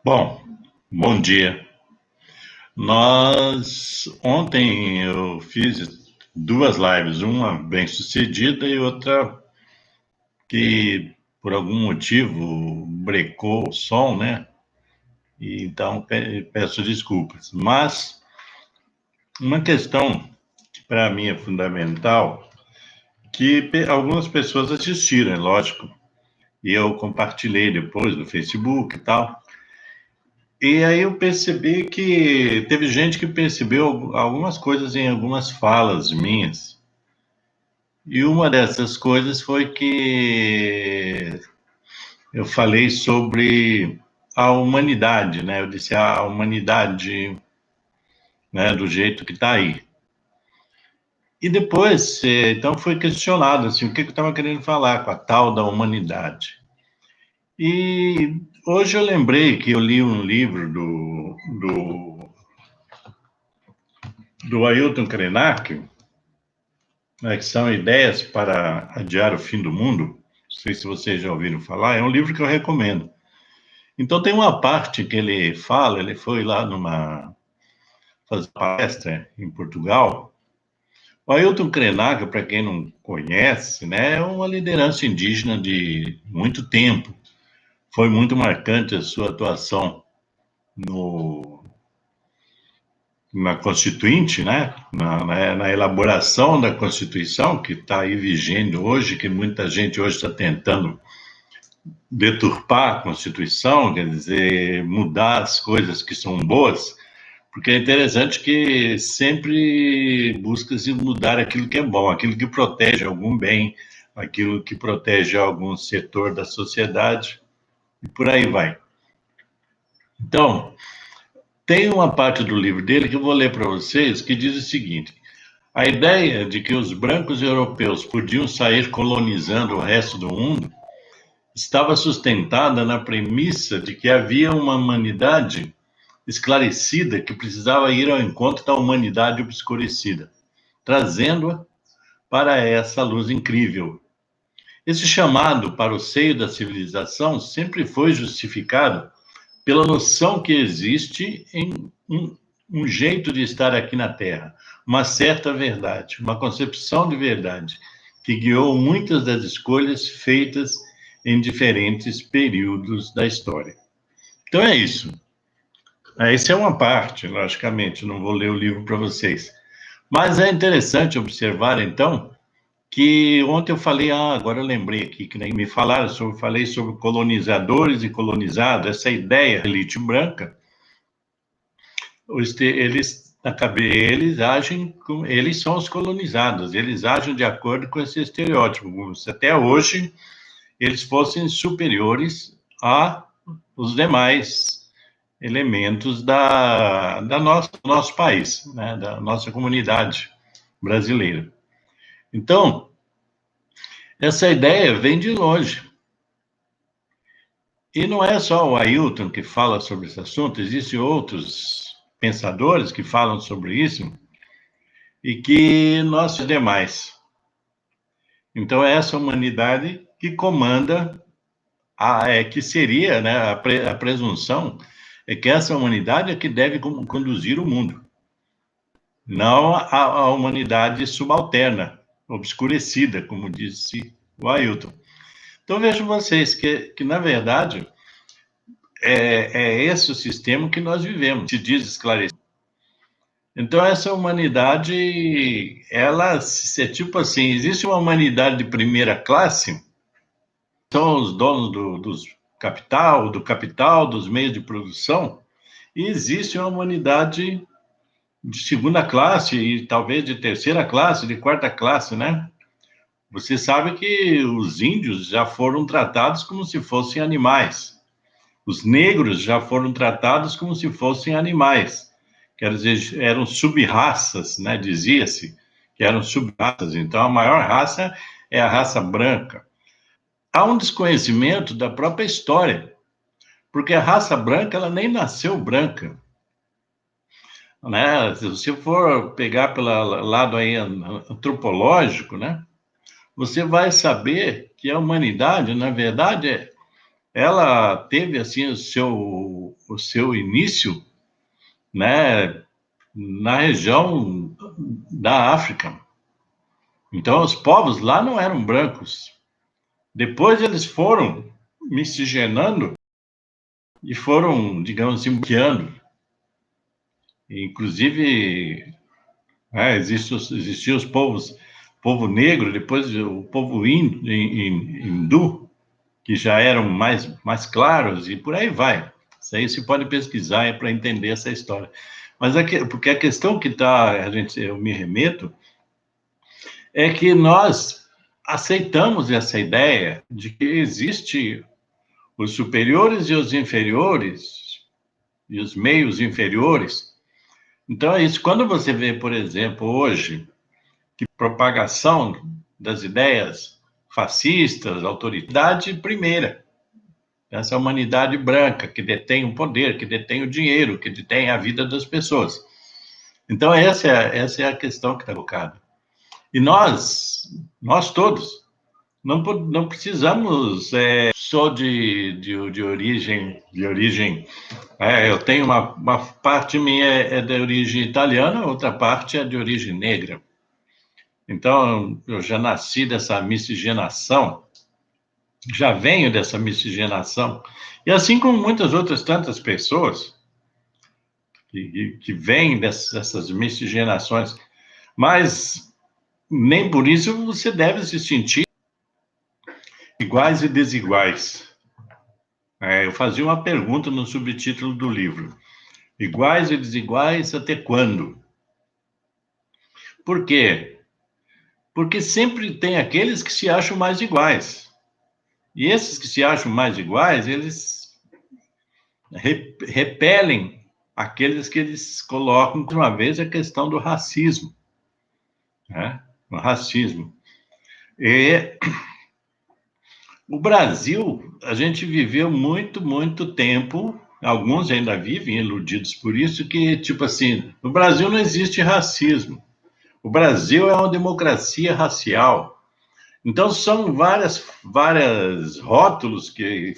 Bom, bom dia. Ontem eu fiz duas lives, uma bem-sucedida e outra que por algum motivo brecou o som, né? E então peço desculpas. Mas uma questão que para mim é fundamental, que algumas pessoas assistiram, é lógico, e eu compartilhei depois no Facebook e tal. E aí eu percebi que teve gente que percebeu algumas coisas em algumas falas minhas. E uma dessas coisas foi que eu falei sobre a humanidade, né? Eu disse a humanidade, né, do jeito que está aí. E depois, então foi questionado assim, o que eu estava querendo falar com a tal da humanidade. E hoje eu lembrei que eu li um livro do Ailton Krenak, né, que são Ideias para Adiar o Fim do Mundo. Não sei se vocês já ouviram falar, é um livro que eu recomendo. Então, tem uma parte que ele fala, ele foi lá fazer palestra em Portugal. O Ailton Krenak, para quem não conhece, né, é uma liderança indígena de muito tempo. Foi muito marcante a sua atuação no, na Constituinte, né? Na elaboração da Constituição, que está aí vigendo hoje, que muita gente hoje está tentando deturpar a Constituição, quer dizer, mudar as coisas que são boas, porque é interessante que sempre busca-se mudar aquilo que é bom, aquilo que protege algum bem, aquilo que protege algum setor da sociedade, e por aí vai. Então, tem uma parte do livro dele que eu vou ler para vocês, que diz o seguinte: a ideia de que os brancos europeus podiam sair colonizando o resto do mundo estava sustentada na premissa de que havia uma humanidade esclarecida que precisava ir ao encontro da humanidade obscurecida, trazendo-a para essa luz incrível. Esse chamado para o seio da civilização sempre foi justificado pela noção que existe em um jeito de estar aqui na Terra, uma certa verdade, uma concepção de verdade, que guiou muitas das escolhas feitas em diferentes períodos da história. Então é isso. Essa é uma parte, logicamente, não vou ler o livro para vocês. Mas é interessante observar, então, que ontem eu falei, agora eu lembrei aqui, que nem me falaram sobre, falei sobre colonizadores e colonizados, essa ideia da elite branca, eles, eles agem, eles são os colonizados, eles agem de acordo com esse estereótipo, como se até hoje eles fossem superiores a os demais elementos do nosso país, né, da nossa comunidade brasileira. Então, essa ideia vem de longe. E não é só o Ailton que fala sobre esse assunto, existem outros pensadores que falam sobre isso e que nós demais. Então, é essa humanidade que comanda, que seria, né, a presunção é que essa humanidade é que deve conduzir o mundo, não a humanidade subalterna, obscurecida, como disse o Ailton. Então, vejam vocês que na verdade, é esse o sistema que nós vivemos, se diz esclarecido. Então, essa humanidade, ela é tipo assim, existe uma humanidade de primeira classe, são os donos do capital, dos meios de produção, e existe uma humanidade de segunda classe e talvez de terceira classe, de quarta classe, né? Você sabe que os índios já foram tratados como se fossem animais. Os negros já foram tratados como se fossem animais. Quer dizer, eram sub-raças, né? Dizia-se que eram sub-raças. Então, a maior raça é a raça branca. Há um desconhecimento da própria história, porque a raça branca, ela nem nasceu branca, né? Se você for pegar pelo lado aí antropológico, né? Você vai saber que a humanidade, na verdade, ela teve assim o seu início, né, na região da África. Então, os povos lá não eram brancos. Depois eles foram miscigenando e foram, digamos assim, bloqueando. Inclusive, existiam os povos, povo negro, depois o povo hindu, que já eram mais claros, e por aí vai. Isso aí se pode pesquisar para entender essa história. Mas porque a questão que eu me remeto, é que nós aceitamos essa ideia de que existe os superiores e os inferiores, e os meios inferiores. Então é isso. Quando você vê, por exemplo, hoje, que propagação das ideias fascistas, autoridade primeira, essa humanidade branca que detém o poder, que detém o dinheiro, que detém a vida das pessoas. Então essa é a questão que está colocada. E nós todos, não precisamos só de origem. Eu tenho uma parte minha é de origem italiana, outra parte é de origem negra. Então, eu já nasci dessa miscigenação, já venho dessa miscigenação. E assim como muitas outras tantas pessoas que vêm dessas miscigenações, mas nem por isso você deve se sentir iguais e desiguais. Eu fazia uma pergunta no subtítulo do livro: iguais e desiguais até quando? Por quê? Porque sempre tem aqueles que se acham mais iguais. E esses que se acham mais iguais, eles repelem aqueles que eles colocam, uma vez, a questão do racismo. Né? O racismo. E o Brasil, a gente viveu muito tempo, alguns ainda vivem iludidos por isso, que, tipo assim, no Brasil não existe racismo. O Brasil é uma democracia racial. Então, são várias rótulos,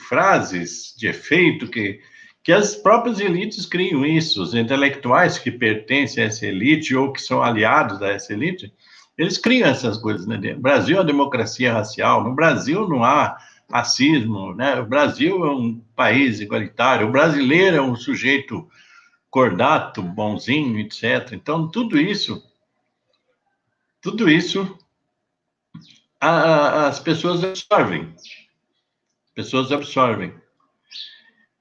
frases de efeito que as próprias elites criam isso. Os intelectuais que pertencem a essa elite ou que são aliados a essa elite, eles criam essas coisas. Né? O Brasil é uma democracia racial. No Brasil não há racismo. Né? O Brasil é um país igualitário. O brasileiro é um sujeito cordato, bonzinho, etc. Então, tudo isso as pessoas absorvem. Pessoas absorvem.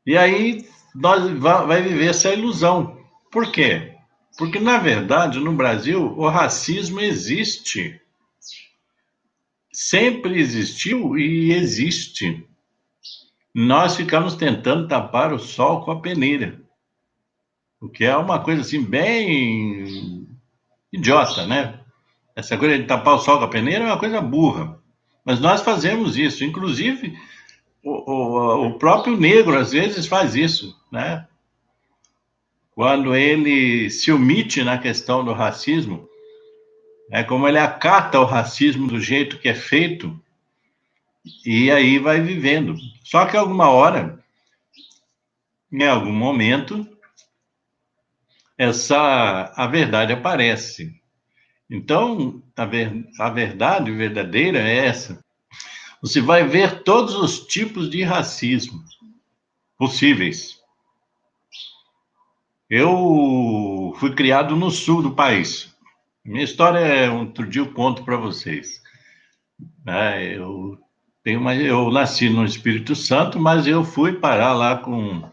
E aí nós vai viver essa ilusão. Por quê? Porque, na verdade, no Brasil, o racismo existe. Sempre existiu e existe. Nós ficamos tentando tapar o sol com a peneira. O que é uma coisa assim bem idiota, né? Essa coisa de tapar o sol com a peneira é uma coisa burra. Mas nós fazemos isso. Inclusive, o próprio negro, às vezes, faz isso, né? Quando ele se omite na questão do racismo, como ele acata o racismo do jeito que é feito, e aí vai vivendo. Só que alguma hora, em algum momento, a verdade aparece. Então, a verdade verdadeira é essa. Você vai ver todos os tipos de racismo possíveis. Eu fui criado no sul do país. Minha história é outro dia eu conto para vocês. Eu nasci no Espírito Santo, mas eu fui parar lá com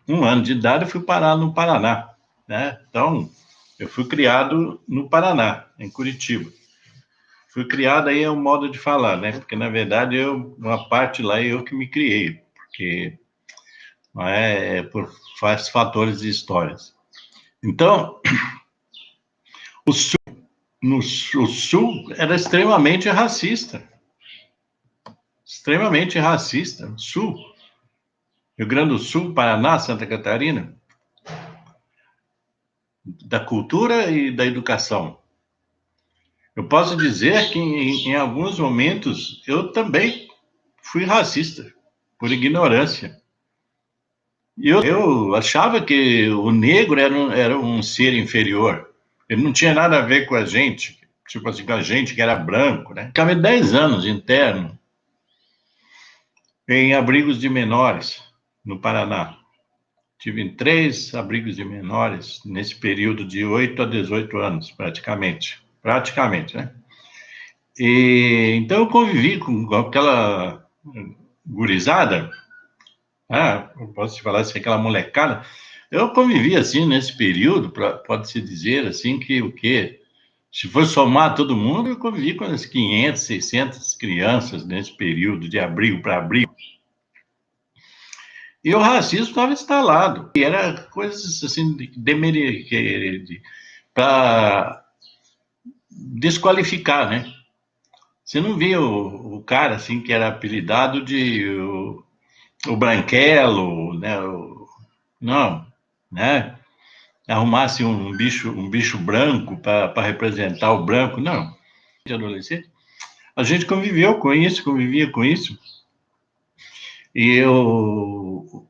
1 ano de idade, eu fui parar no Paraná, né? Então, eu fui criado no Paraná, em Curitiba. Fui criado aí é um modo de falar, né? Porque na verdade uma parte lá eu que me criei, porque não por fatores de histórias. Então, o sul, o sul era extremamente racista. Extremamente racista. Sul, Rio Grande do Sul, Paraná, Santa Catarina, da cultura e da educação. Eu posso dizer que em alguns momentos eu também fui racista. por ignorância. E eu achava que o negro era um ser inferior. Ele não tinha nada a ver com a gente, tipo assim, com a gente que era branco, né? Ficava 10 anos interno em abrigos de menores no Paraná. Tive em 3 abrigos de menores nesse período de 8 a 18 anos, praticamente. Praticamente, né? E, então eu convivi com aquela gurizada, posso te falar assim, aquela molecada. Eu convivi assim nesse período, pode-se dizer assim que o quê? Se for somar todo mundo, eu convivi com as 500, 600 crianças nesse período de abrigo para abrigo. E o racismo estava instalado. E era coisas assim, para desqualificar, né? Você não via o cara assim que era apelidado de o branquelo, né? Não, né? Arrumasse um bicho branco para representar o branco, não. De adolescente, a gente convivia com isso, e eu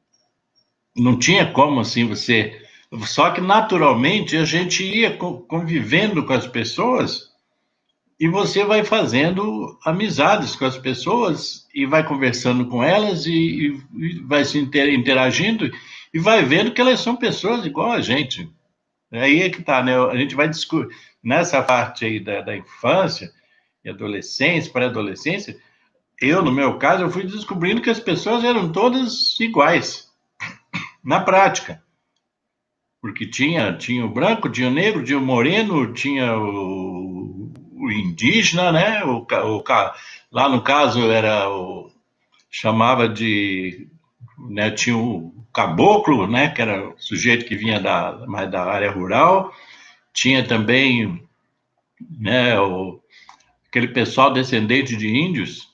não tinha como assim você. Só que naturalmente a gente ia convivendo com as pessoas e você vai fazendo amizades com as pessoas e vai conversando com elas e vai se interagindo e vai vendo que elas são pessoas igual a gente. Aí é que tá, né? A gente vai descobrir nessa parte aí da infância e adolescência, pré-adolescência. Eu, no meu caso, eu fui descobrindo que as pessoas eram todas iguais, na prática. Porque tinha o branco, tinha o negro, tinha o moreno, tinha o indígena, né? Lá no caso chamava de, né? Tinha o caboclo, né? Que era o sujeito que vinha mais da área rural. Tinha também, né? Aquele pessoal descendente de índios,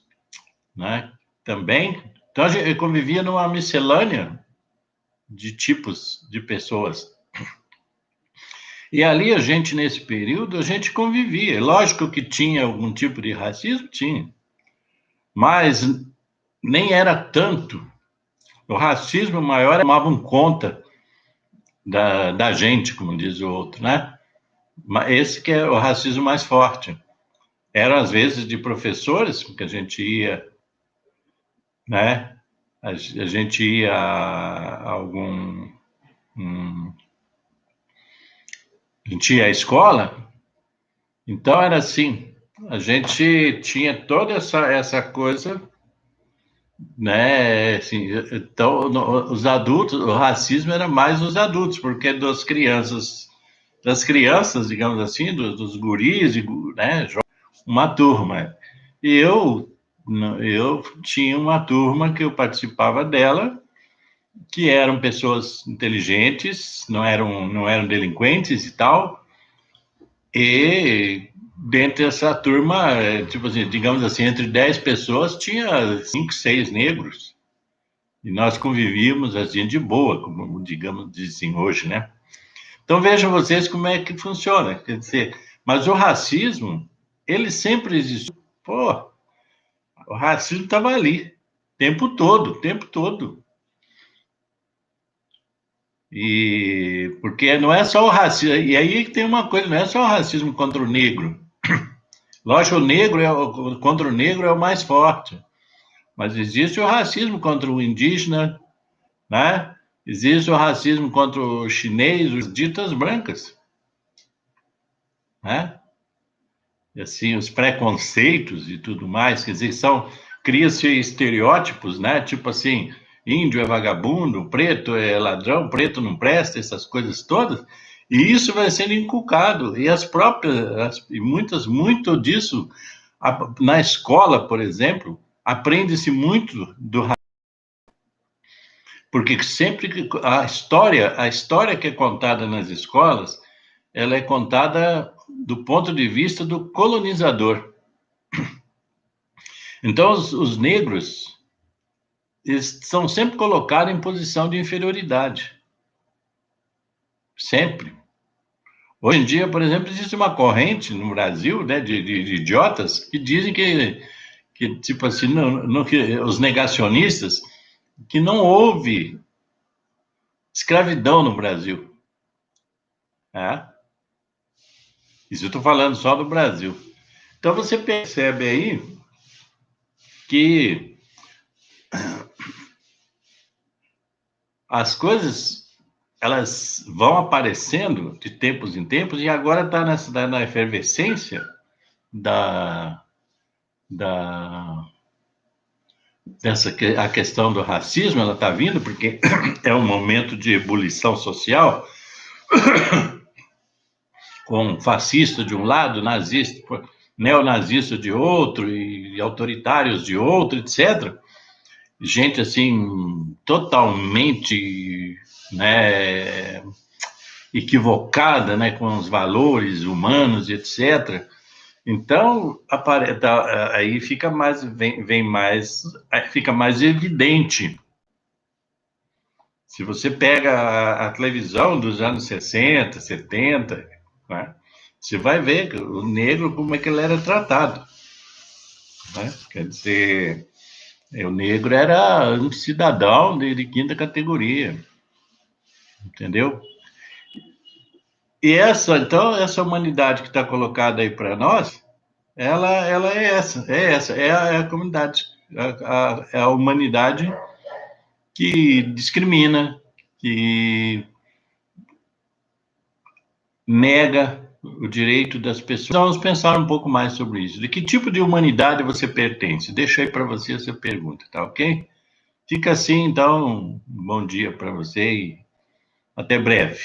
né? Também. Então a gente convivia numa miscelânea de tipos de pessoas. E ali a gente, nesse período, a gente convivia. Lógico que tinha algum tipo de racismo, tinha. Mas nem era tanto. O racismo maior tomavam conta da gente, como diz o outro, né? Esse que é o racismo mais forte. Eram, às vezes, de professores, que a gente ia, né? A gente ia a algum... a gente ia à escola, então era assim, a gente tinha toda essa coisa, né? Assim, então, os adultos, o racismo era mais os adultos, porque das crianças, digamos assim, dos guris, né? Uma turma. E eu tinha uma turma que eu participava dela, que eram pessoas inteligentes, não eram delinquentes e tal, e dentro dessa turma, tipo assim, digamos assim, entre 10 pessoas, tinha 5, 6 negros. E nós convivíamos assim de boa, como digamos assim hoje, né? Então vejam vocês como é que funciona. Quer dizer, mas o racismo, ele sempre existiu. Pô, o racismo estava ali, o tempo todo. E porque não é só o racismo, e aí tem uma coisa, não é só o racismo contra o negro. Lógico, contra o negro é o mais forte, mas existe o racismo contra o indígena, né? Existe o racismo contra o chinês, os ditas brancas, né? E assim, os preconceitos e tudo mais, quer dizer, cria-se estereótipos, né? Tipo assim, índio é vagabundo, preto é ladrão, preto não presta, essas coisas todas. E isso vai sendo inculcado. E muito disso, na escola, por exemplo, aprende-se muito porque sempre que a história que é contada nas escolas, ela é contada do ponto de vista do colonizador. Então, os negros, eles são sempre colocados em posição de inferioridade. Sempre. Hoje em dia, por exemplo, existe uma corrente no Brasil, né, de idiotas que dizem que tipo assim, que os negacionistas que não houve escravidão no Brasil. Tá? Isso eu estou falando só do Brasil. Então você percebe aí que as coisas elas vão aparecendo de tempos em tempos e agora está na efervescência da, da a questão do racismo, ela está vindo porque é um momento de ebulição social, com fascista de um lado, nazista, neonazista de outro e autoritários de outro, etc. Gente assim totalmente, né, equivocada, né, com os valores humanos, etc. Então aí fica mais fica mais evidente. Se você pega a televisão dos anos 60, 70, né, você vai ver o negro como é que ele era tratado, né? Quer dizer, o negro era um cidadão de quinta categoria, entendeu? E essa humanidade que está colocada aí para nós, ela é a comunidade, é a humanidade que discrimina, que nega o direito das pessoas. Vamos pensar um pouco mais sobre isso. De que tipo de humanidade você pertence? Deixa aí para você essa pergunta, tá ok? Fica assim, então, um bom dia para você e até breve.